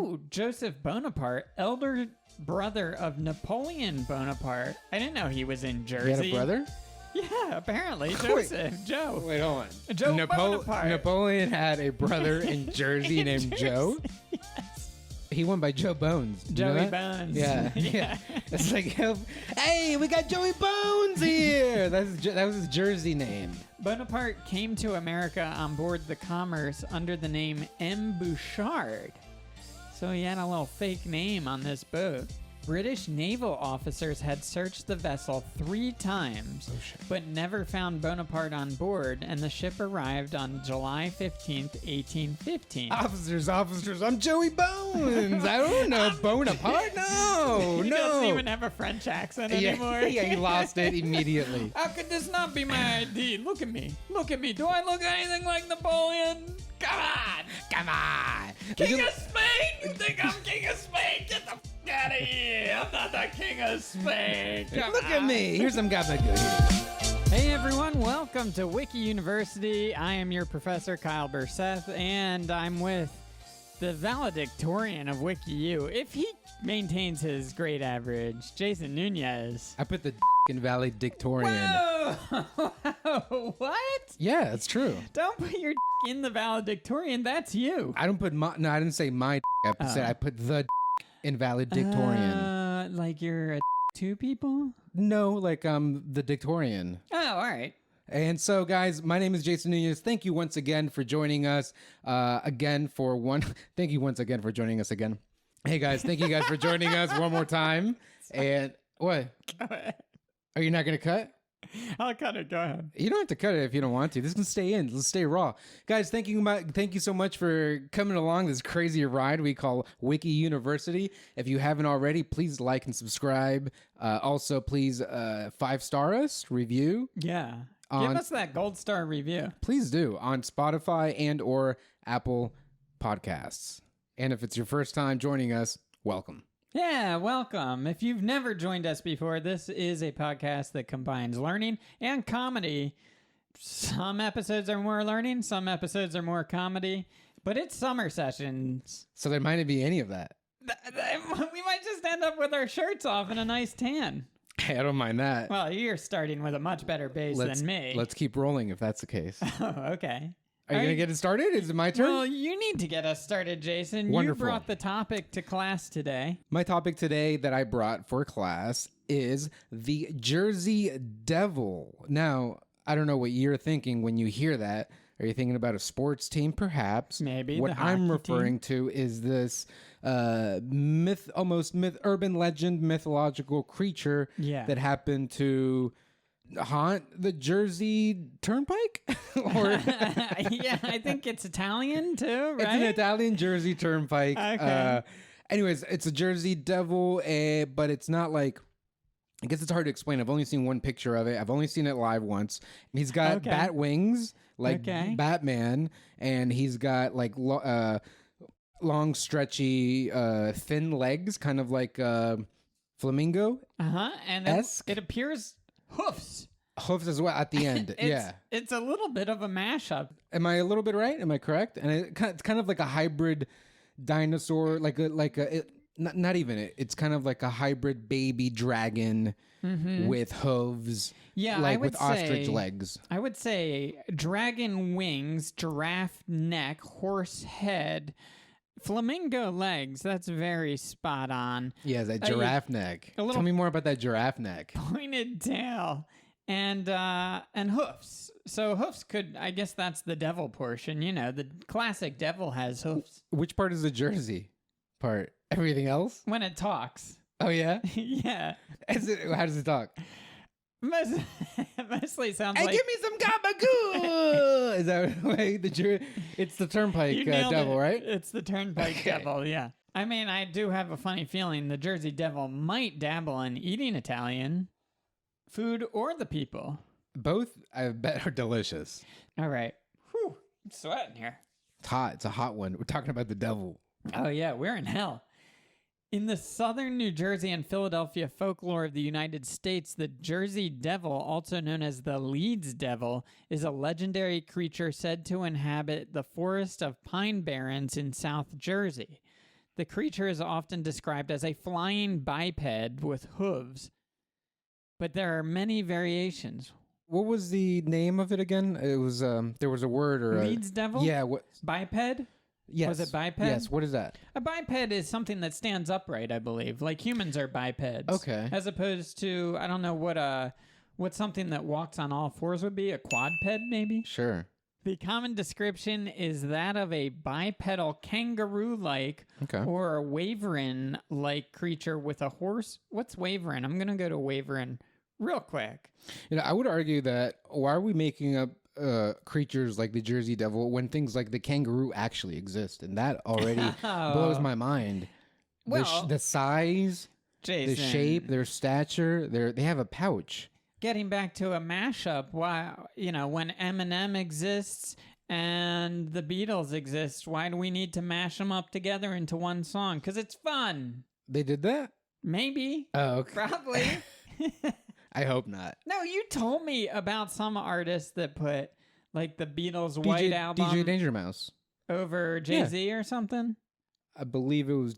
Oh, Joseph Bonaparte, elder brother of Napoleon Bonaparte. I didn't know he was in Jersey. You had a brother? Yeah, apparently. Joseph. Joe. Wait, hold on. Joe Bonaparte. Napoleon had a brother in Jersey named Joe? Yes. He went by Joe Bones. Did you know Joey that? Bones. Yeah. It's like, hey, we got Joey Bones here. That was his Jersey name. Bonaparte came to America on board the Commerce under the name M. Bouchard. So he had a little fake name on this boat. British naval officers had searched the vessel 3 times, but never found Bonaparte on board, and the ship arrived on July 15th, 1815. Officers, I'm Joey Bones. I don't know Bonaparte. No, He doesn't even have a French accent anymore. Yeah, he lost it immediately. How could this not be my ID? Look at me. Do I look anything like Napoleon? Come on. King of Spain? You think I'm King of Spain? Get the f*** out of here. I'm not the King of Spain. Look at me. Here's some gabagool. Hey everyone, welcome to Wiki University. I am your professor, Kyle Burseth, and I'm with the valedictorian of WikiU, if he maintains his grade average, Jason Nunez. I put the in valedictorian. Whoa! What? Yeah, it's true. Don't put your in the valedictorian. That's you. I don't put my. No, I didn't say my. I said I put the in valedictorian. Like you're two people? No, like the dictorian. Oh, all right. And so, guys, my name is Jason Nunez. Thank you once again for joining us. Thank you once again for joining us again. Hey, guys, thank you guys for joining us one more time. And what? Are you not going to cut? I'll cut it. Go ahead. You don't have to cut it if you don't want to. This can stay in. Let's stay raw. Guys, thank you so much for coming along this crazy ride we call Wiki University. If you haven't already, please like and subscribe. Also, please 5-star us, review. Yeah. Give us that gold star review. Please do on Spotify and or Apple Podcasts. And if it's your first time joining us, welcome. Yeah, welcome. If you've never joined us before, this is a podcast that combines learning and comedy. Some episodes are more learning, some episodes are more comedy, but it's summer sessions. So there might not be any of that. We might just end up with our shirts off and a nice tan. Hey, I don't mind that. Well, you're starting with a much better base than me. Let's keep rolling if that's the case. Oh, okay. Are you going to get it started? Is it my turn? Well, you need to get us started, Jason. Wonderful. You brought the topic to class today. My topic today that I brought for class is the Jersey Devil. Now, I don't know what you're thinking when you hear that. Are you thinking about a sports team, perhaps? Maybe. What I'm referring to is this urban legend, mythological creature that happened to haunt the Jersey Turnpike? Or yeah, I think it's Italian too, right? It's an Italian Jersey Turnpike. Okay. Anyways, it's a Jersey Devil, but it's not like, I guess it's hard to explain. I've only seen one picture of it. I've only seen it live once. He's got bat wings, like Batman, and he's got like long, stretchy, thin legs, kind of like flamingo. And it appears hoofs. Hoofs as well at the end. It's a little bit of a mashup. Am I a little bit right? Am I correct? And it's kind of like a hybrid dinosaur, not even. It's kind of like a hybrid baby dragon with hooves. Yeah, like with ostrich legs. I would say dragon wings, giraffe neck, horse head, flamingo legs. That's very spot on. Yeah, that giraffe neck. Tell me more about that giraffe neck. Pointed tail and hoofs. So hoofs I guess that's the devil portion. You know, the classic devil has hoofs. Which part is the Jersey part? Everything else? When it talks. Oh, yeah? Yeah. How does it talk? Mostly sounds hey, like... give me some gabagool! Is that right? It's the Turnpike Devil, right? It's the Turnpike Devil, yeah. I mean, I do have a funny feeling the Jersey Devil might dabble in eating Italian food or the people. Both, I bet, are delicious. All right. Whew, I'm sweating here. It's hot. It's a hot one. We're talking about the devil. Oh, yeah, we're in hell. In the southern New Jersey and Philadelphia folklore of the United States, the Jersey Devil, also known as the Leeds Devil, is a legendary creature said to inhabit the forest of pine barrens in South Jersey. The creature is often described as a flying biped with hooves, but there are many variations. What was the name of it again? It was there was a word or Leeds devil? Yeah, what Biped? Yes. Was it biped? Yes, what is that? A biped is something that stands upright, I believe. Like humans are bipeds. Okay. As opposed to, I don't know what something that walks on all fours would be, a quadped maybe? Sure. The common description is that of a bipedal kangaroo-like or a wyvern-like creature with a horse. What's wyvern? I'm going to go to wyvern real quick. I would argue that why are we making up creatures like the Jersey Devil when things like the kangaroo actually exist? And that already blows my mind. Well, the size, Jason, the shape, their stature, they have a pouch. Getting back to a mashup, why, when Eminem exists and the Beatles exist, why do we need to mash them up together into one song? Because it's fun. They did that? Maybe. Oh, okay. Probably. I hope not. No, you told me about some artists that put like the Beatles' White Album DJ Danger Mouse over Jay-Z or something. I believe it was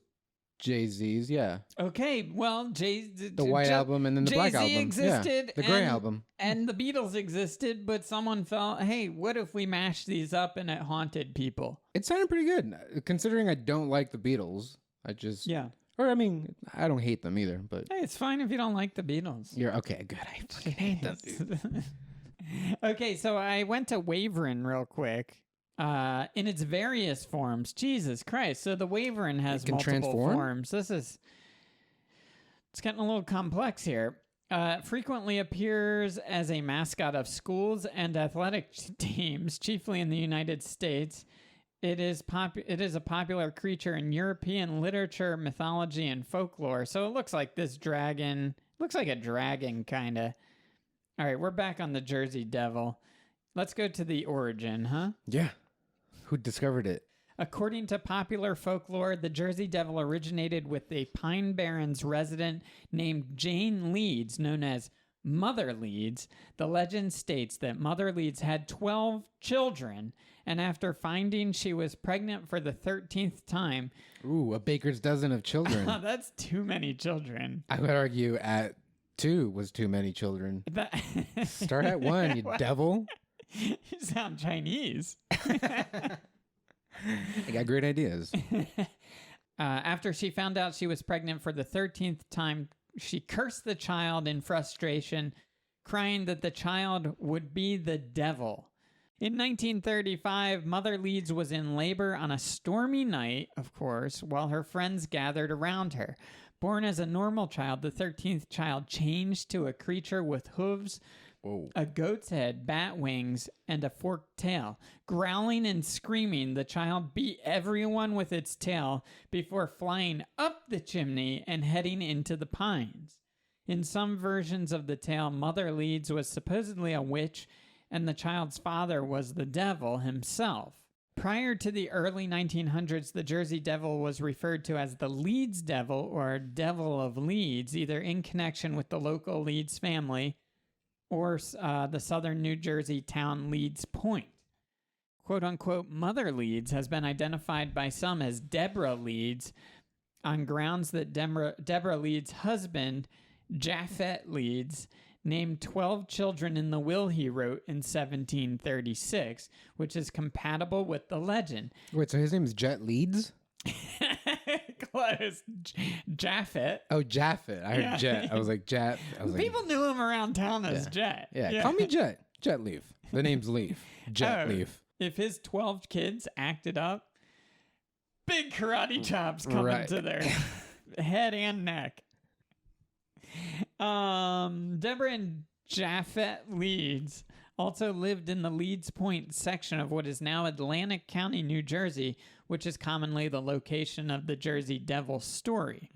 Jay-Z's, yeah. Okay, well, the White Album and then the Black Album. Existed, the Gray Album. And the Beatles existed, but someone felt, hey, what if we mashed these up and it haunted people? It sounded pretty good, considering I don't like the Beatles. Yeah. Or, I mean, I don't hate them either, but... Hey, it's fine if you don't like the Beatles. You're okay, good. I fucking hate them, dude. Okay, so I went to wyvern real quick. In its various forms. Jesus Christ. So the wyvern has multiple forms. It's getting a little complex here. Frequently appears as a mascot of schools and athletic teams, chiefly in the United States. It is a popular creature in European literature, mythology, and folklore. So it looks like this dragon. Looks like a dragon, kind of. All right, we're back on the Jersey Devil. Let's go to the origin, huh? Yeah. Who discovered it? According to popular folklore, the Jersey Devil originated with a Pine Barrens resident named Jane Leeds, known as Mother Leeds. The legend states that Mother Leeds had 12 children, and after finding she was pregnant for the 13th time... Ooh, a baker's dozen of children. That's too many children. I would argue at 2 was too many children. Start at 1, you devil. You sound Chinese. I got great ideas. After she found out she was pregnant for the 13th time, she cursed the child in frustration, crying that the child would be the devil. In 1935, Mother Leeds was in labor on a stormy night, of course, while her friends gathered around her. Born as a normal child, the 13th child changed to a creature with hooves, a goat's head, bat wings, and a forked tail. Growling and screaming, the child beat everyone with its tail before flying up the chimney and heading into the pines. In some versions of the tale, Mother Leeds was supposedly a witch, and the child's father was the devil himself. Prior to the early 1900s, the Jersey Devil was referred to as the Leeds Devil or Devil of Leeds, either in connection with the local Leeds family or the southern New Jersey town Leeds Point. Quote-unquote Mother Leeds has been identified by some as Deborah Leeds on grounds that Deborah Leeds' husband, Japhet Leeds, named 12 children in the will he wrote in 1736, which is compatible with the legend. Wait, so his name is Jet Leeds? Close. Japhet. Oh, Japhet. I heard Jet. I was like, Jet. People knew him around town as Jet. Yeah, call me Jet. Jet Leaf. The name's Leaf. Jet Leaf. If his 12 kids acted up, big karate chops coming to their head and neck. Deborah and Japhet Leeds also lived in the Leeds Point section of what is now Atlantic County, New Jersey, which is commonly the location of the Jersey Devil story.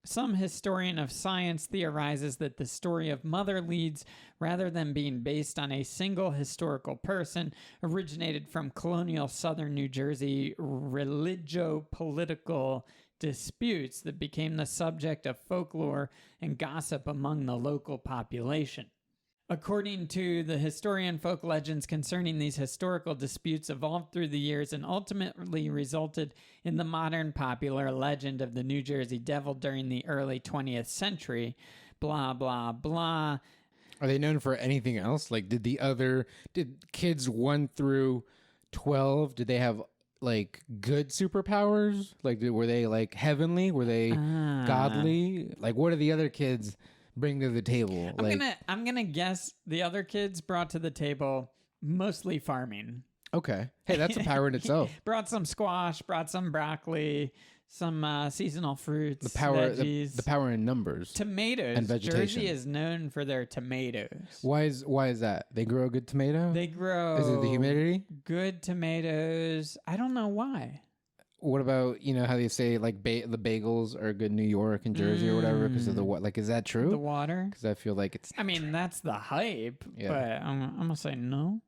Some historian of science theorizes that the story of Mother Leeds, rather than being based on a single historical person, originated from colonial southern New Jersey religio-political disputes that became the subject of folklore and gossip among the local population. According to the historian, folk legends concerning these historical disputes evolved through the years and ultimately resulted in the modern popular legend of the New Jersey Devil during the early 20th century. Blah, blah, blah. Are they known for anything else? Like, did kids 1 through 12, did they have like good superpowers? Like, were they like heavenly? Were they godly? Like, what do the other kids bring to the table? I'm gonna guess the other kids brought to the table mostly farming. Okay. Hey, that's a power in itself. Brought some squash, brought some broccoli, some seasonal fruits, the power, veggies. the power in numbers, tomatoes. and vegetation. Jersey is known for their tomatoes. Why is that? They grow a good tomato? They grow. Is it the humidity? Good tomatoes. I don't know why. What about, how they say like the bagels are good in New York and Jersey or whatever because of the what? Like, is that true? The water. Because I feel like it's. I mean, that's the hype. Yeah. But I'm gonna say no.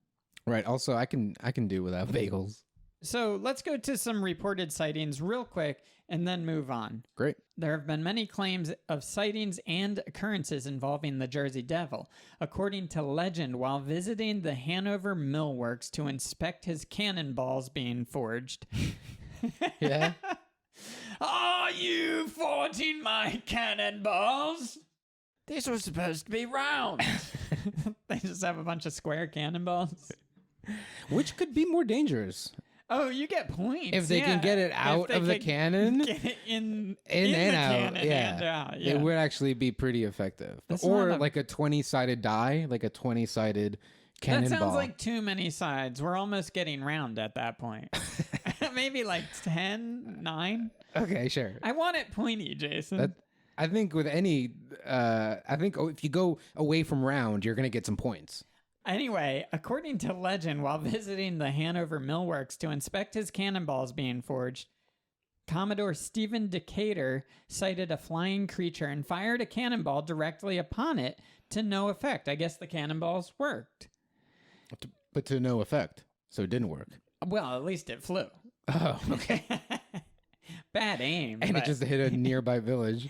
Right. Also, I can do without bagels. So let's go to some reported sightings real quick and then move on. Great. There have been many claims of sightings and occurrences involving the Jersey Devil. According to legend, while visiting the Hanover Mill Works to inspect his cannonballs being forged. Yeah. Are you forging my cannonballs? These were supposed to be round. They just have a bunch of square cannonballs. Which could be more dangerous? Oh, you get points. If they can get it out of the cannon. Get it in and the out. cannon and out. Yeah. It would actually be pretty effective. Or like a 20-sided die, like a 20-sided cannonball. That sounds like too many sides. We're almost getting round at that point. Maybe like 10, 9. Okay, sure. I want it pointy, Jason. I think with any, if you go away from round, you're going to get some points. Anyway, according to legend, while visiting the Hanover Millworks to inspect his cannonballs being forged, Commodore Stephen Decatur sighted a flying creature and fired a cannonball directly upon it to no effect. I guess the cannonballs worked. But to no effect, so it didn't work. Well, at least it flew. Oh, okay. Bad aim. And it just hit a nearby village.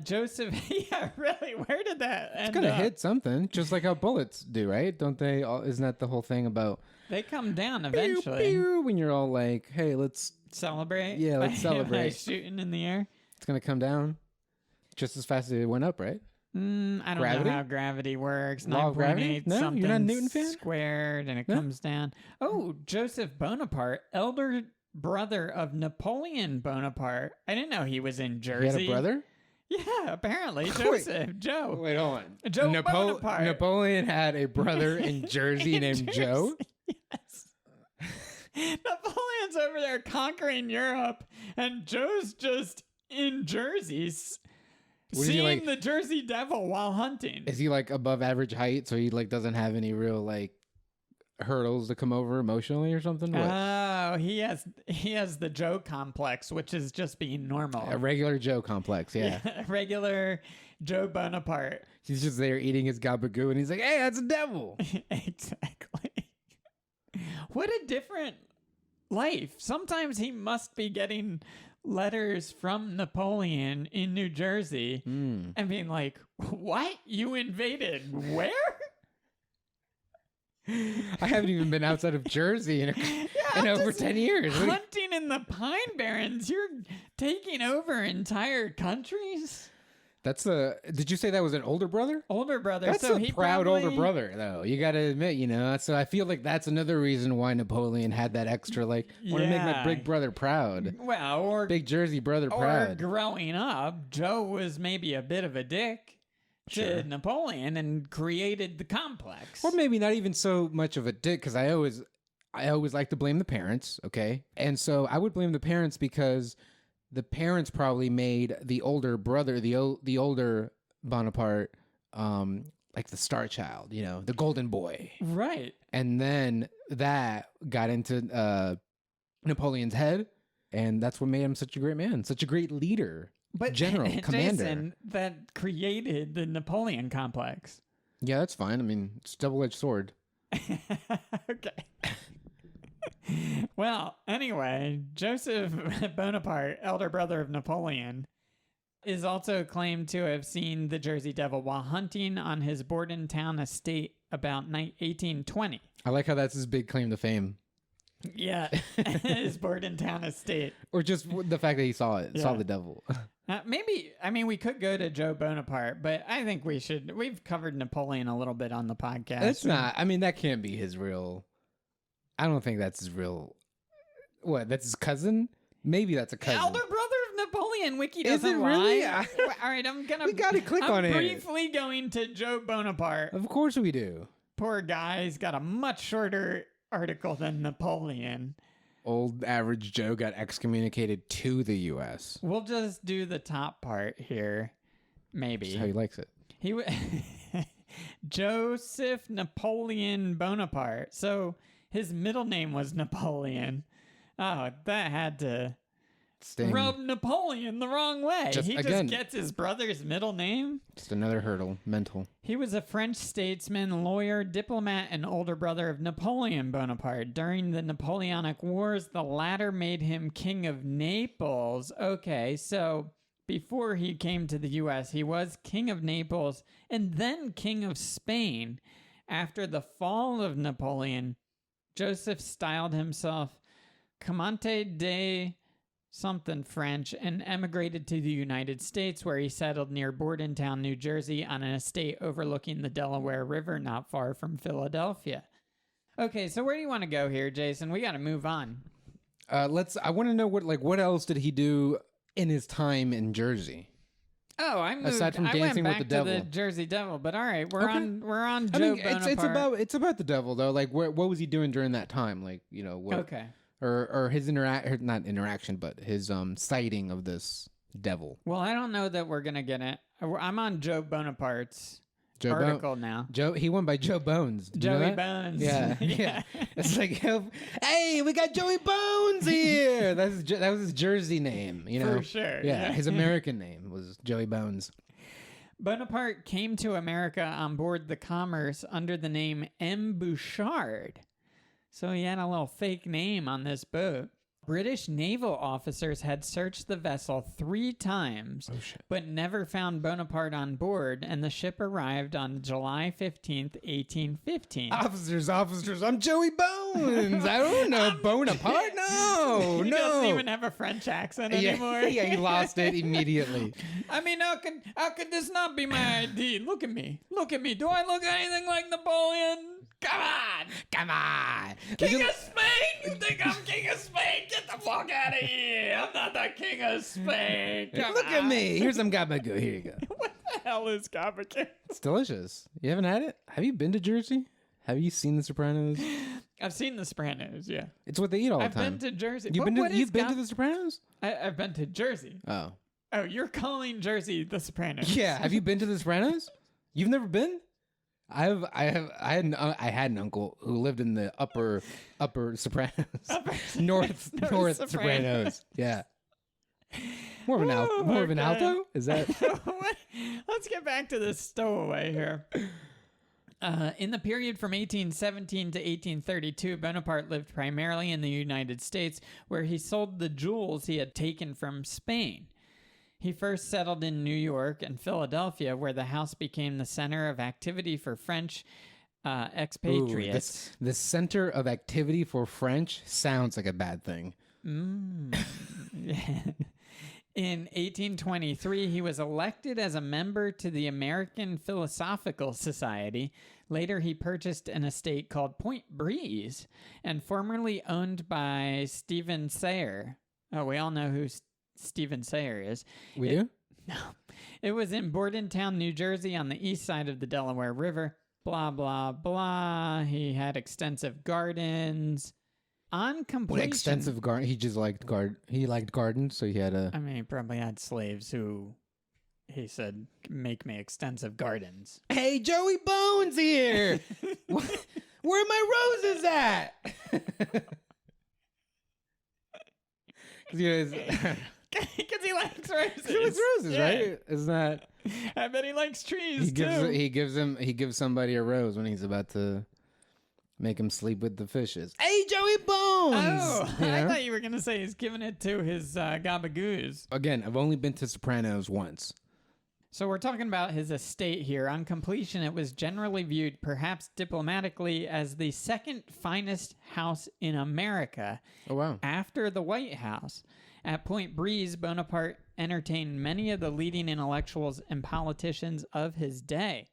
Joseph, yeah, really? Where did that end? It's going to hit something, just like how bullets do, right? Don't they? Isn't that the whole thing about... They come down eventually. Pew, pew, when you're all like, hey, let's... Celebrate? Yeah, let's celebrate. By shooting in the air? It's going to come down just as fast as it went up, right? I don't know how gravity works. Law of gravity? No, you're not a Newton fan? Squared and it comes down. Oh, Joseph Bonaparte, elder brother of Napoleon Bonaparte. I didn't know he was in Jersey. He had a brother? Yeah, apparently. Joseph. Joe. Wait, hold on. Joe Bonaparte. Napoleon had a brother in Jersey named Joe? Yes. Napoleon's over there conquering Europe, and Joe's just in Jersey seeing the Jersey Devil while hunting. Is he like above average height, so he like doesn't have any real like hurdles to come over emotionally or something? What? Oh, he has the Joe complex, which is just being normal. A regular Joe complex, yeah. Regular Joe Bonaparte. He's just there eating his gabagoo, and he's like, "Hey, that's a devil." Exactly. What a different life. Sometimes he must be getting letters from Napoleon in New Jersey and being like, "What? You invaded where?" I haven't even been outside of Jersey in over 10 years. Hunting in the Pine Barrens. You're taking over entire countries? Did you say that was an older brother? Older brother. That's a proud older brother, though. You got to admit, so I feel like that's another reason why Napoleon had that extra, like, want to make my big brother proud. Well, or big Jersey brother proud. Growing up, Joe was maybe a bit of a dick to Napoleon and created the complex. Or maybe not even so much of a dick, because I always like to blame the parents, okay? And so I would blame the parents because the parents probably made the older brother, the older Bonaparte, like the star child, the golden boy. Right. And then that got into Napoleon's head, and that's what made him such a great man, such a great leader, general, commander. Jason, that created the Napoleon complex. Yeah, that's fine. I mean, it's a double-edged sword. Okay. Well, anyway, Joseph Bonaparte, elder brother of Napoleon, is also claimed to have seen the Jersey Devil while hunting on his Bordentown estate about 1820. I like how that's his big claim to fame. Yeah, his Bordentown estate. Or just the fact that he saw it, saw the devil. Maybe, I mean, we could go to Joe Bonaparte, but I think we should. We've covered Napoleon a little bit on the podcast. It's not. I mean, that can't be his real. I don't think that's his real. What? That's his cousin? Maybe that's a cousin. Elder brother of Napoleon. Wiki doesn't Is it lie. really? All right, I'm gonna. We gotta click on it. I'm briefly going to Joe Bonaparte. Of course we do. Poor guy. He's got a much shorter article than Napoleon. Old average Joe got excommunicated to the U.S. We'll just do the top part here. Maybe. That's how he likes it. Joseph Napoleon Bonaparte. So his middle name was Napoleon. Oh, that had to rub Napoleon the wrong way. Just gets his brother's middle name. Just another hurdle, mental. He was a French statesman, lawyer, diplomat, and older brother of Napoleon Bonaparte. During the Napoleonic Wars, the latter made him King of Naples. Okay, so before he came to the U.S., he was King of Naples and then King of Spain. After the fall of Napoleon, Joseph styled himself Comte de something French and emigrated to the United States, where he settled near Bordentown, New Jersey, on an estate overlooking the Delaware River not far from Philadelphia. Okay, so where do you want to go here, Jason? We got to move on. I want to know what else did he do in his time in Jersey? Oh, aside from dancing with the devil, to the Jersey Devil. But all right, we're on Joe Bonaparte. It's about the devil though. Like, what was he doing during that time? Like, what? Okay. Or his not interaction, but his sighting of this devil. Well, I don't know that we're gonna get it. I'm on Joe Bonaparte's article now. He went by Joe Bones. Joey Bones. Yeah, yeah. It's like, hey, we got Joey Bones here. That was his Jersey name, For sure. Yeah, his American name was Joey Bones. Bonaparte came to America on board the Commerce under the name M. Bouchard. So he had a little fake name on this boat. British naval officers had searched the vessel 3 times, but never found Bonaparte on board, and the ship arrived on July 15th, 1815. Officers, I'm Joey Bones. I don't know Bonaparte. No, he doesn't even have a French accent anymore. Yeah, he lost it immediately. I mean, how could this not be my ID? Look at me. Do I look anything like Napoleon? Come on. King of Spain? You think I'm King of Spain? Get the fuck out of here. I'm not the King of Spain. Look at me. Here's some gabagool. Here you go. What the hell is gabagool? It's delicious. You haven't had it? Have you been to Jersey? Have you seen The Sopranos? I've seen The Sopranos, yeah. It's what they eat all the time. I've been to Jersey. You've been to The Sopranos? I've been to Jersey. Oh. Oh, you're calling Jersey The Sopranos. Yeah. Have you been to The Sopranos? You've never been? I had an uncle who lived in the upper Sopranos, north Sopranos. Yeah, more of an alto. Is that? Let's get back to this stowaway here. In the period from 1817 to 1832, Bonaparte lived primarily in the United States, where he sold the jewels he had taken from Spain. He first settled in New York and Philadelphia, where the house became the center of activity for French expatriates. The center of activity for French sounds like a bad thing. In 1823, he was elected as a member to the American Philosophical Society. Later, he purchased an estate called Point Breeze, and formerly owned by Stephen Sayre. Oh, we all know who Stephen Sayre is. We do? No. It was in Bordentown, New Jersey, on the east side of the Delaware River. Blah, blah, blah. He had extensive gardens. On completion... What extensive garden? He just liked gardens, so he had a... I mean, he probably had slaves who... He said, make me extensive gardens. Hey, Joey Bones here! Where are my roses at? Because he likes roses. He likes roses, right? Isn't that? I bet he likes trees too. He gives somebody a rose when he's about to Make him sleep with the fishes. Hey, Joey Bones! Oh, I thought you were going to say he's giving it to his gabagoos. Again, I've only been to Sopranos once. So we're talking about his estate here. On completion, it was generally viewed, perhaps diplomatically, as the second finest house in America. Oh, wow. After the White House. At Point Breeze, Bonaparte entertained many of the leading intellectuals and politicians of his day.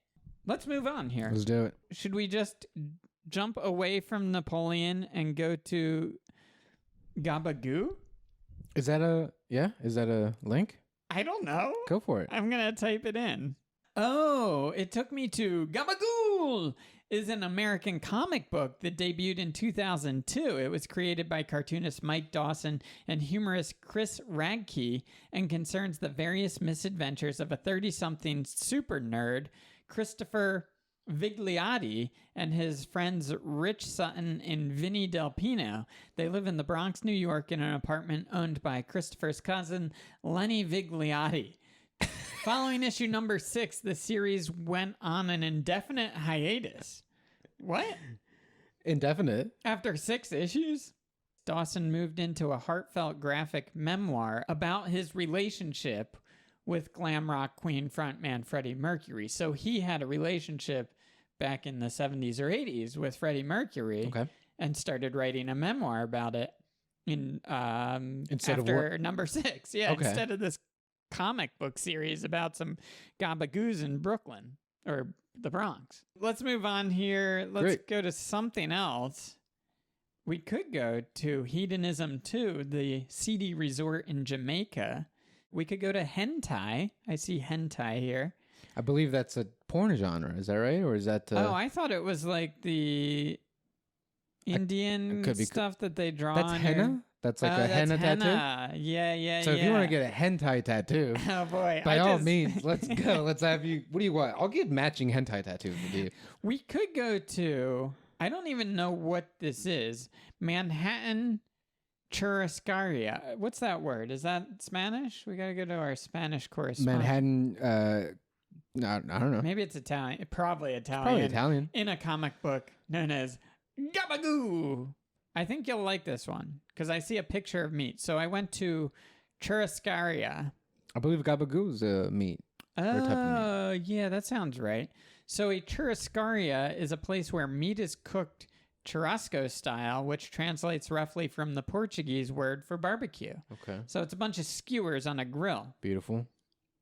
Let's move on here. Let's do it. Should we just jump away from Napoleon and go to Gabagoo? Is that a link? I don't know. Go for it. I'm going to type it in. Oh, it took me to Gabagool is an American comic book that debuted in 2002. It was created by cartoonist Mike Dawson and humorist Chris Radke and concerns the various misadventures of a 30-something super nerd, Christopher Vigliotti, and his friends Rich Sutton and Vinny Del Pino. They live in the Bronx, New York, in an apartment owned by Christopher's cousin, Lenny Vigliotti. Following issue number 6, the series went on an indefinite hiatus. What? Indefinite? After 6 issues? Dawson moved into a heartfelt graphic memoir about his relationship with glam rock queen frontman Freddie Mercury. So he had a relationship back in the 70s or 80s with Freddie Mercury, and started writing a memoir about it after number 6. Yeah, instead of this comic book series about some gabagoos in Brooklyn or the Bronx. Let's move on here. Let's go to something else. We could go to Hedonism 2, the seedy resort in Jamaica. We could go to hentai. I see hentai here. I believe that's a porn genre. Is that right? Or is that... Oh, I thought it was like the Indian stuff that they draw That's on henna? your... That's like a henna tattoo? Yeah. So if you want to get a hentai tattoo, oh boy, by all means, let's go. Let's have you... What do you want? I'll get matching hentai tattoos with you. We could go to... I don't even know what this is. Manhattan Churrascaria. What's that word? Is that Spanish? We got to go to our Spanish correspondent. Manhattan... No, I don't know. Maybe it's Italian. Probably Italian. Probably Italian. In a comic book known as Gabagoo. I think you'll like this one because I see a picture of meat. So I went to Churrascaria. I believe Gabagoo is meat. Oh, yeah, that sounds right. So a churrascaria is a place where meat is cooked churrasco style, which translates roughly from the Portuguese word for barbecue. Okay. So it's a bunch of skewers on a grill. Beautiful.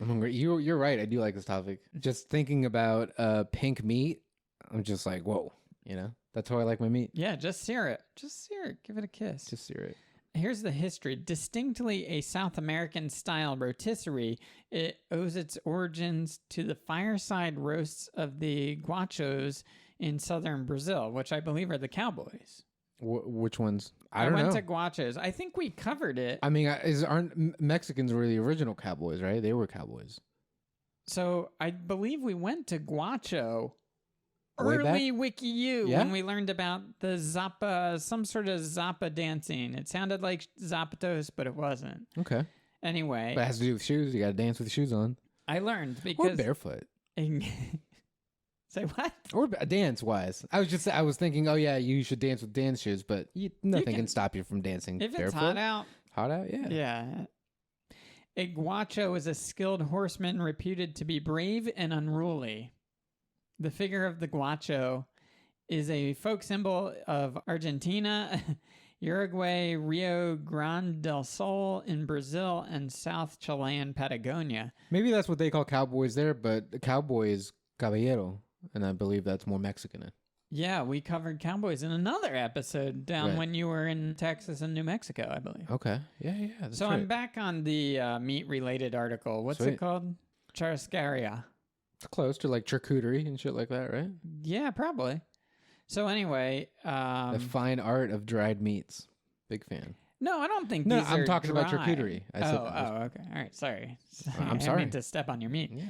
I'm hungry. You're right. I do like this topic. Just thinking about pink meat, I'm just like, whoa. You know, that's how I like my meat. Yeah, just sear it. Just sear it. Give it a kiss. Just sear it. Here's the history. Distinctly a South American style rotisserie, it owes its origins to the fireside roasts of the guachos in southern Brazil, which I believe are the cowboys. Which ones? I don't know. I went to guachos. I think we covered it. I mean, aren't Mexicans were the original cowboys, right? They were cowboys. So I believe we went to guacho early Wiki U when we learned about the Zappa, some sort of Zappa dancing. It sounded like Zapatos, but it wasn't. Okay. Anyway. But it has to do with shoes. You got to dance with shoes on. I learned because... Or barefoot. Say what? Or dance-wise. I was thinking, oh yeah, you should dance with dance shoes, but nothing can stop you from dancing barefoot. If it's hot out. Hot out, yeah. Yeah. A guacho is a skilled horseman reputed to be brave and unruly. The figure of the guacho is a folk symbol of Argentina, Uruguay, Rio Grande del Sul in Brazil, and South Chilean Patagonia. Maybe that's what they call cowboys there, but the cowboy is caballero, and I believe that's more Mexican. Yeah, we covered cowboys in another episode down when you were in Texas and New Mexico, I believe. Okay. Yeah. That's so I'm back on the meat-related article. What's it called? Churrascaria. It's close to like charcuterie and shit like that, right? Yeah, probably. So anyway... the fine art of dried meats. Big fan. No, I don't think these are I'm talking dry. about charcuterie. Okay. All right. Sorry. I'm sorry. I meant to step on your meat. Yeah.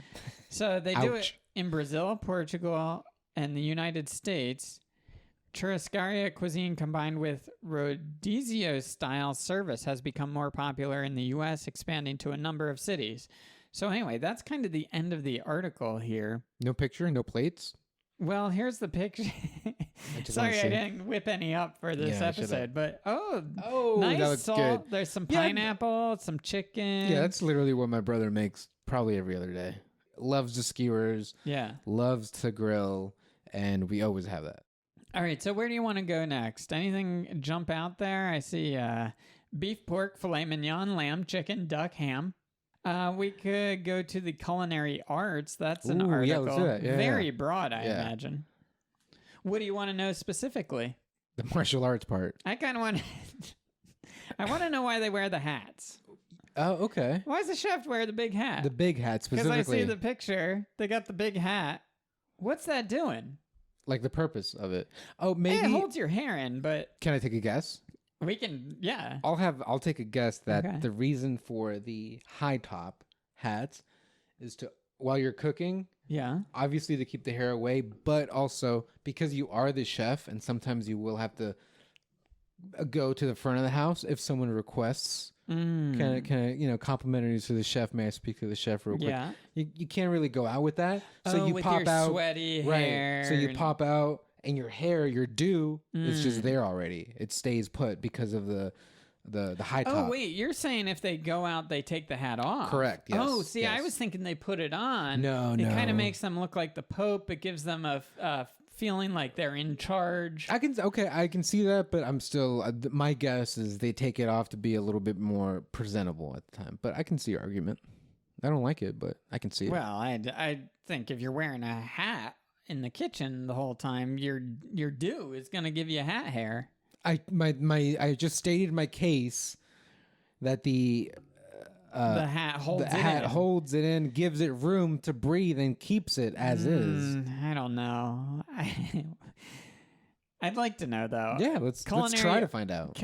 So they do it in Brazil, Portugal, and the United States. Churrascaria cuisine combined with rodizio-style service has become more popular in the U.S., expanding to a number of cities. So anyway, that's kind of the end of the article here. No picture, no plates? Well, here's the picture. Sorry, I didn't whip any up for this episode, but nice that looks salt. good. There's some pineapple, some chicken. Yeah, that's literally what my brother makes probably every other day. Loves the skewers. Yeah. Loves to grill, and we always have that. All right, so where do you want to go next? Anything jump out there? I see beef, pork, filet mignon, lamb, chicken, duck, ham. We could go to the culinary arts. That's an article. Yeah, let's do that. Yeah, very broad, I imagine. What do you want to know specifically? The martial arts part. I kind of want I want to know why they wear the hats. Oh, okay. Why does the chef wear the big hat? The big hat specifically. Because I see the picture. They got the big hat. What's that doing? Like the purpose of it. Oh, maybe it holds your hair in, but can I take a guess? We can, yeah. I'll take a guess that the reason for the high top hats is to, while you're cooking, obviously to keep the hair away, but also because you are the chef and sometimes you will have to go to the front of the house if someone requests kind of complimentary to the chef. May I speak to the chef real quick? Yeah. You can't really go out with that. So you with pop your out sweaty hair. Right. So you pop out and your hair, your dew is just there already. It stays put because of the high top. Oh, wait, you're saying if they go out, they take the hat off. Correct, yes. Oh, see, I was thinking they put it on. No. It kind of makes them look like the Pope. It gives them a feeling like they're in charge. I can see that, but I'm still, my guess is they take it off to be a little bit more presentable at the time. But I can see your argument. I don't like it, but I can see it. Well, I think if you're wearing a hat in the kitchen the whole time, your dew is going to give you hat hair. I just stated my case that the hat holds it in, gives it room to breathe, and keeps it as is. I don't know. I'd like to know, though. Yeah, let's try to find out.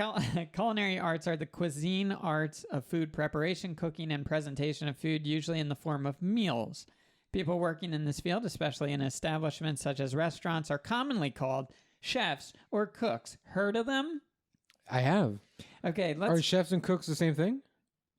Culinary arts are the cuisine arts of food preparation, cooking, and presentation of food, usually in the form of meals. People working in this field, especially in establishments such as restaurants, are commonly called chefs or cooks. Heard of them? I have. Okay, Are chefs and cooks the same thing?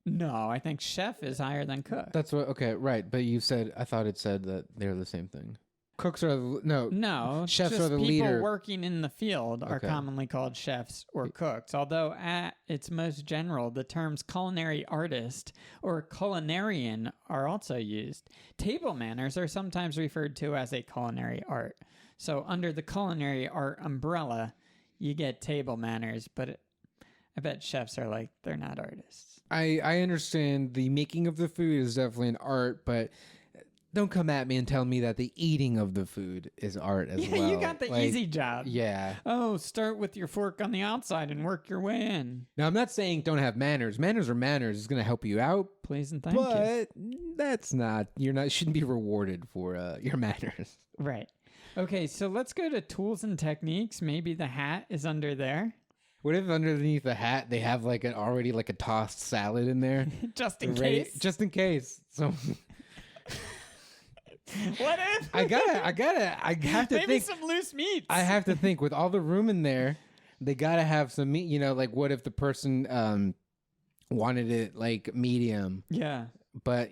No, I think chef is higher than cook. That's what. Okay, right. But you said, I thought it said that they're the same thing. Cooks are no. Chefs just are the people leader. Working in the field are commonly called chefs or cooks. Although at its most general, the terms culinary artist or culinarian are also used. Table manners are sometimes referred to as a culinary art. So under the culinary art umbrella, you get table manners, but I bet chefs are like, they're not artists. I understand the making of the food is definitely an art, but don't come at me and tell me that the eating of the food is art as well. Yeah, you got the easy job. Yeah. Oh, start with your fork on the outside and work your way in. Now, I'm not saying don't have manners. Manners are manners. It's going to help you out. Please and thank you. But that's not, shouldn't be rewarded for your manners. Right. Okay, so let's go to tools and techniques. Maybe the hat is under there. What if underneath the hat they have already a tossed salad in there? Just in case. Just in case. So what if? I have to Maybe think. some loose meats. I have to think with all the room in there, they gotta have some meat. What if the person wanted it medium? Yeah. But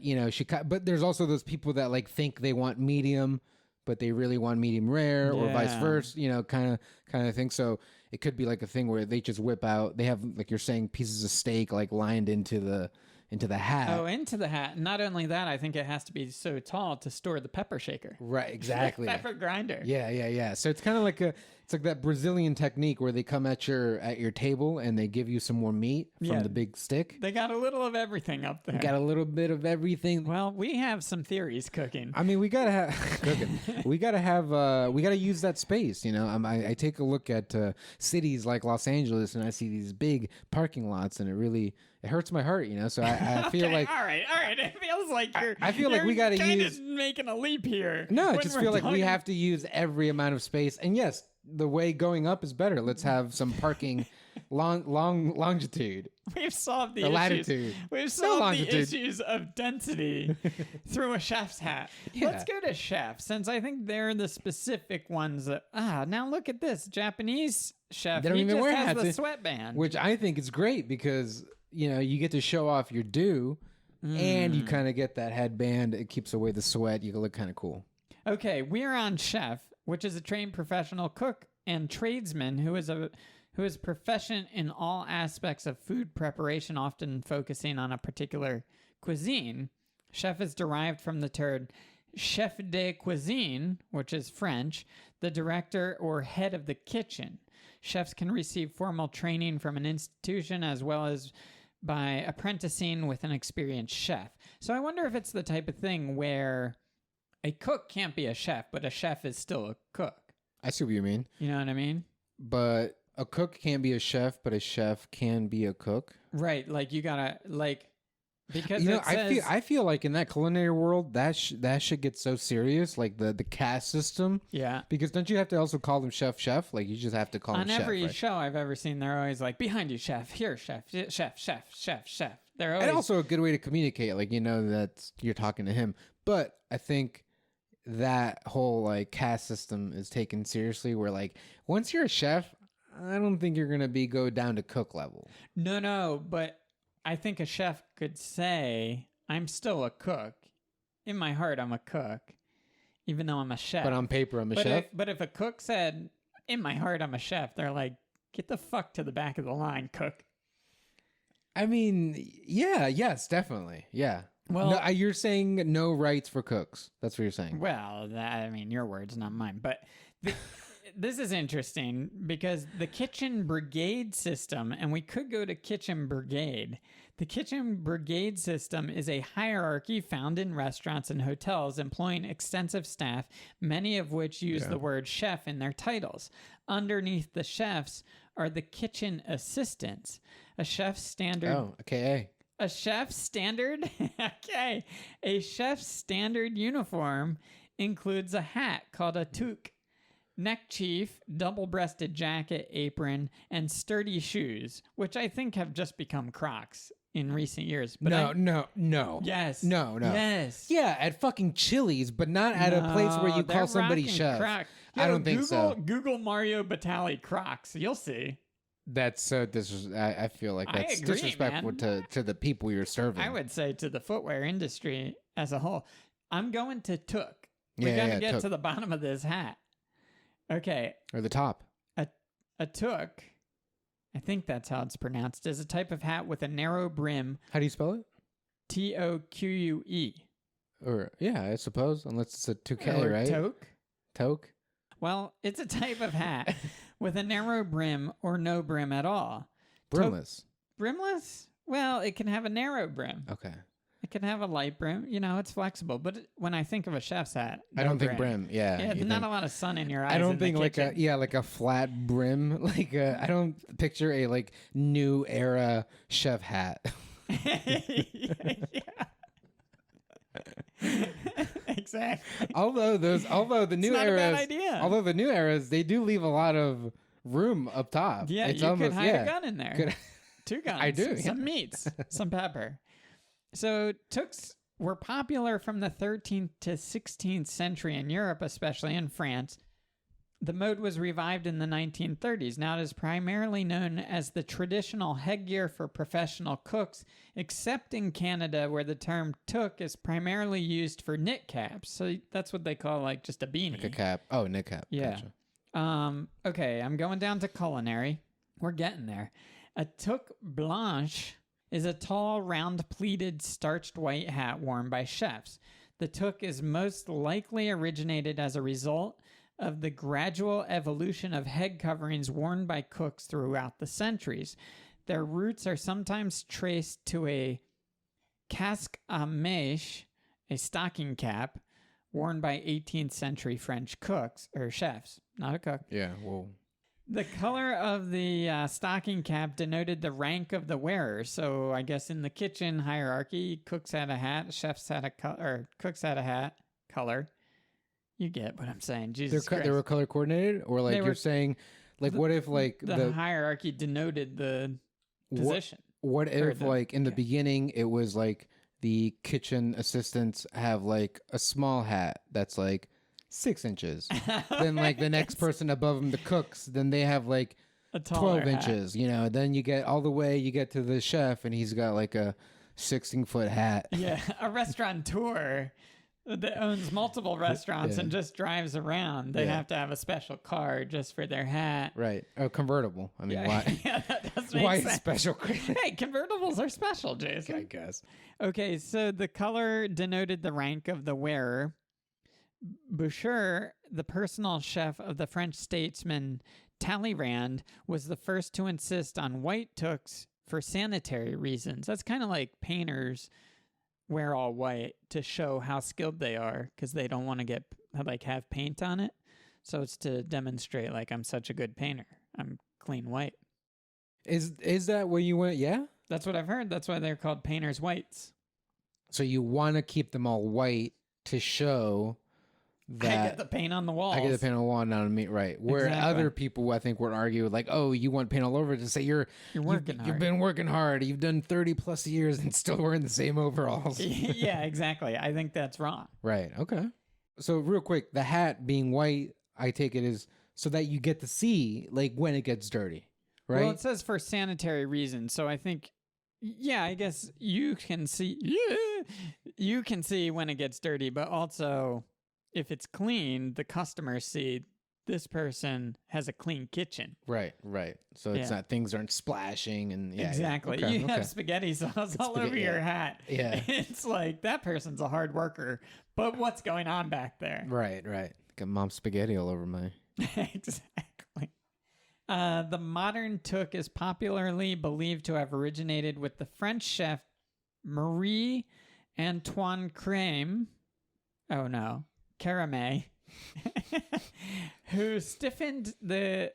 but there's also those people that think they want medium, but they really want medium rare, or vice versa. Kind of thing. So it could be a thing where they just whip out. They have you're saying pieces of steak lined into the hat. Oh, into the hat. Not only that, I think it has to be so tall to store the pepper shaker. Right, exactly. Pepper grinder. Yeah. So it's kind of it's like that Brazilian technique where they come at your table and they give you some more meat from the big stick. They got a little of everything up there. Got a little bit of everything. Well, we have some theories cooking. I mean, we gotta have cooking. We gotta use that space. I take a look at cities like Los Angeles and I see these big parking lots and it hurts my heart, So I feel all right. It feels like I feel like we got to use making a leap here. No, I just feel like we have to use every amount of space. And yes, the way going up is better. Let's have some parking longitude. We've solved the issues. Latitude. We've solved the issues of density through a chef's hat. Yeah. Let's go to chef, since I think they're the specific ones that. Now look at this Japanese chef. They don't even wear hats. The sweatband, which I think is great because you get to show off your dew, and you kind of get that headband. It keeps away the sweat. You can look kind of cool. Okay, we're on chef, which is a trained professional cook and tradesman who is proficient in all aspects of food preparation, often focusing on a particular cuisine. Chef is derived from the term chef de cuisine, which is French, the director or head of the kitchen. Chefs can receive formal training from an institution as well as by apprenticing with an experienced chef. So I wonder if it's the type of thing where a cook can't be a chef, but a chef is still a cook. I see what you mean. You know what I mean? But a cook can't be a chef, but a chef can be a cook. Right. Like you gotta because I feel like in that culinary world, that shit gets so serious, like the caste system. Yeah. Because don't you have to also call them chef? Like you just have to call them chef. On every right? show I've ever seen, they're always like, behind you, chef. Here, chef. Chef. They're always... And also a good way to communicate, like, that you're talking to him. But I think that whole like caste system is taken seriously, where like once you're a chef, I don't think you're gonna go down to cook level. No, but I think a chef could say, I'm still a cook. In my heart, I'm a cook, even though I'm a chef. But on paper, I'm a chef? But if a cook said, in my heart, I'm a chef, they're like, get the fuck to the back of the line, cook. I mean, yes, definitely. Yeah. Well, no, you're saying no rights for cooks. That's what you're saying. Well, your words, not mine. But this is interesting because the kitchen brigade system, and we could go to kitchen brigade. The kitchen brigade system is a hierarchy found in restaurants and hotels employing extensive staff, many of which use the word chef in their titles. Underneath the chefs are the kitchen assistants. A chef's standard... Oh, okay. A chef's standard... okay. A chef's standard uniform includes a hat called a toque, neckchief, double-breasted jacket, apron, and sturdy shoes, which I think have just become Crocs in recent years. But no. Yes. No. Yes. Yeah, at fucking Chili's, but not at a place where you call somebody chef. Yo, I don't think so. Google Mario Batali Crocs. You'll see. That's so I feel like that's disrespectful to the people you're serving. I would say to the footwear industry as a whole. I'm going to toque. We got to get to the bottom of this hat. Okay. Or the top. A toque, I think that's how it's pronounced, is a type of hat with a narrow brim. How do you spell it? Toque. Or, yeah, I suppose, unless it's a 2K, right? Toque. Toque? Well, it's a type of hat with a narrow brim or no brim at all. Brimless. Brimless? Well, it can have a narrow brim. Okay. It can have a light brim. It's flexible. But when I think of a chef's hat, I don't think brim. Yeah. Yeah, not a lot of sun in your eyes. I don't think like a flat brim. I don't picture a like new era chef hat. Yeah. Exactly. Although the new eras, they do leave a lot of room up top. Yeah, you could hide a gun in there. 2 guns. I do. Some meats, some pepper. So toques were popular from the 13th to 16th century in Europe, especially in France. The mode was revived in the 1930s. Now it is primarily known as the traditional headgear for professional cooks, except in Canada where the term toque is primarily used for knit caps. So that's what they call like just a beanie. Like a cap. Oh, knit cap. Yeah. Gotcha. Okay, I'm going down to culinary. We're getting there. A toque blanche is a tall, round, pleated, starched white hat worn by chefs. The toque is most likely originated as a result of the gradual evolution of head coverings worn by cooks throughout the centuries. Their roots are sometimes traced to a casque à mèche, a stocking cap, worn by 18th century French cooks, or chefs, not a cook. Yeah, well... The color of the stocking cap denoted the rank of the wearer. So I guess in the kitchen hierarchy, cooks had a hat, chefs had a cooks had a hat color. You get what I'm saying? Jesus Christ. They were color coordinated, or like you're saying, like what if like the hierarchy denoted the position? What if like in the beginning it was like the kitchen assistants have like a small hat that's like 6 inches. Then like the next person above them, the cooks, then they have like a 12 inches, then you get all the way, you get to the chef and he's got like a 16-foot hat. Yeah. A restaurateur that owns multiple restaurants and just drives around. They have to have a special car just for their hat. Right. Oh, convertible. I mean, why? Yeah, that does make why sense. Special? Hey, convertibles are special, Jason. I guess. Okay, so the color denoted the rank of the wearer. Boucher, the personal chef of the French statesman Talleyrand, was the first to insist on white toques for sanitary reasons. That's kind of like painters wear all white to show how skilled they are because they don't want to get have paint on it. So it's to demonstrate I'm such a good painter. I'm clean white. Is that where you went? Yeah, that's what I've heard. That's why they're called painters' whites. So you want to keep them all white to show that I get the paint on the walls. I get the paint on the wall, not on me. Right. Where other people, I think, would argue oh, you want paint all over to say you're working hard. You've been working hard. You've done 30 plus years and still wearing the same overalls. Yeah, exactly. I think that's wrong. Right. Okay. So real quick, the hat being white, I take it is so that you get to see when it gets dirty. Right. Well, it says for sanitary reasons. So I think, I guess you can see. Yeah, you can see when it gets dirty, but also, if it's clean, the customers see this person has a clean kitchen. Right. So it's not, things aren't splashing and exactly. Okay, you have spaghetti sauce all over your hat. Yeah. It's that person's a hard worker, but what's going on back there? Right. Got mom's spaghetti all over my. Exactly. The modern toque is popularly believed to have originated with the French chef Marie Antoine Crème. Oh no. Caramé, who stiffened the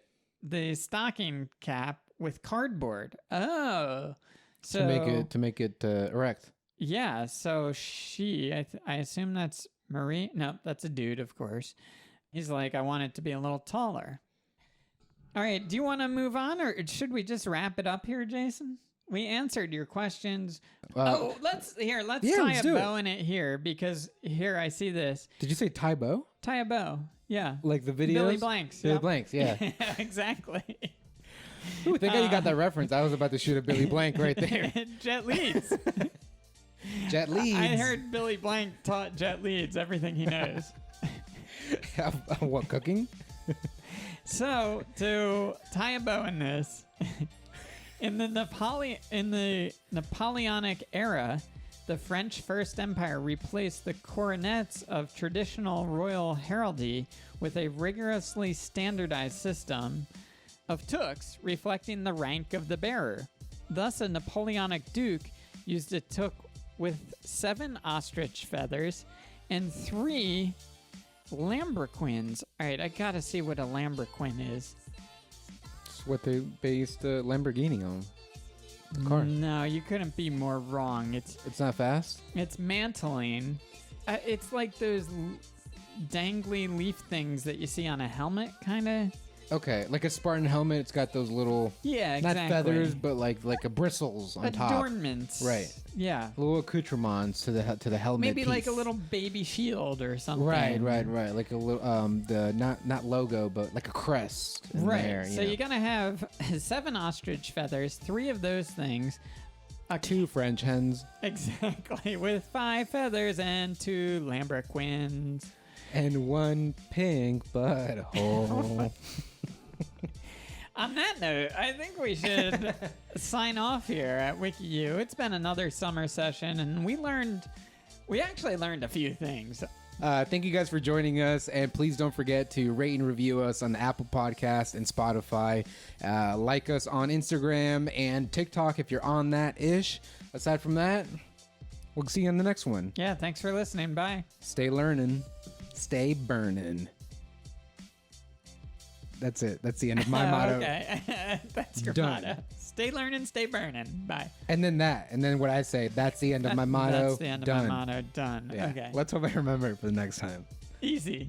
stocking cap with cardboard. Oh, so to make it erect. Yeah, so I assume that's Marie. No, that's a dude, of course. He's I want it to be a little taller. All right, do you want to move on, or should we just wrap it up here, Jason? We answered your questions. Let's tie a bow in it here, because here I see this. Did you say tie bow? Tie a bow, yeah. Like the videos? Billy Blanks. Billy Blanks, yeah. Exactly. Ooh, thank God you got that reference. I was about to shoot a Billy Blank right there. Jet Leads. Jet Leads. I heard Billy Blank taught Jet Leads everything he knows. What, cooking? So, to tie a bow in this... In the Napoleonic era, the French First Empire replaced the coronets of traditional royal heraldry with a rigorously standardized system of toques reflecting the rank of the bearer. Thus, a Napoleonic duke used a toque with 7 ostrich feathers and 3 lambrequins. All right, I gotta see what a lambrequin is. What they based Lamborghini on. The car. No, you couldn't be more wrong. It's not fast? It's mantling. It's like those dangly leaf things that you see on a helmet, kind of. Okay, like a Spartan helmet, it's got those little, exactly. Not feathers, but like a bristles on top. Adornments. Right. Yeah. Little accoutrements to the helmet. Maybe piece. like a little baby shield or something. Right. Like a little the not logo, but like a crest. Right. There, So you're gonna have 7 ostrich feathers, 3 of those things. 2 French hens. Exactly, with 5 feathers and 2 lambrequins. And 1 pink butthole. On that note, I think we should sign off here at WikiU. It's been another summer session, and we actually learned a few things. Thank you guys for joining us, and please don't forget to rate and review us on the Apple Podcast and Spotify. Like us on Instagram and TikTok if you're on that ish. Aside from that, we'll see you on the next one. Yeah, thanks for listening. Bye. Stay learning. Stay burning. That's it. That's the end of my motto. Okay. That's your motto. Stay learning, stay burning. Bye. And then what I say, that's the end of my motto. That's the end of my motto. Done. Yeah. Okay. Let's hope I remember it for the next time. Easy.